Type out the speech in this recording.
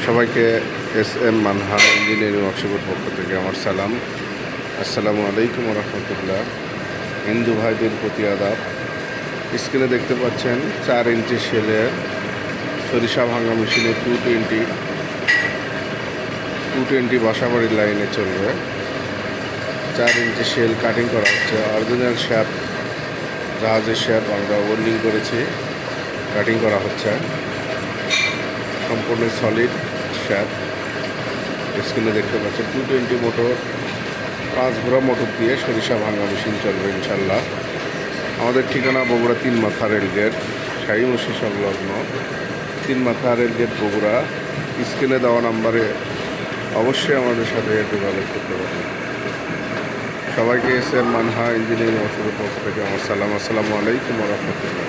সবাইকে S M Manha engineering ওয়ার্কশপের পক্ষ থেকে আমার সালাম। আসসালামু আলাইকুম রহমতুল্লাহ। হিন্দু ভাইদের প্রতি আদাব। স্ক্রিনে দেখতে পাচ্ছেন 4 ইঞ্চি শেলের সরিষা ভাঙা মেশিনে 220 বাসাবাড়ির লাইনে চলবে। 4 ইঞ্চি শেল কাটিং করা হচ্ছে। অরিজিনাল শ্যাপ, জাহাজের শ্যাপ আমরা ওয়েল্ডিং করেছি, কাটিং করা হচ্ছে। সম্পূর্ণ সলিড শ্যাপ। স্ক্রিনে দেখতে পাচ্ছেন 220 মোটর, 5 ঘোড়া মোটর দিয়ে সরিষা ভাঙা মেশিন চলবে ইনশাল্লাহ। আমাদের ঠিকানা বগুড়া 3 মাথা রেলগেট, শাহী মসজিদ সংলগ্ন 3 মাথা রেলগেট বগুড়া। স্ক্রিনে দেওয়া নাম্বারে অবশ্যই আমাদের সাথে যোগাযোগ করতে পারেন। সবাইকে এস এম মানহা ইঞ্জিনিয়ারিং ওয়ার্কশপের পক্ষ থেকে আমার সালাম। আসসালামু আলাইকুম রহমতুল্লাহ।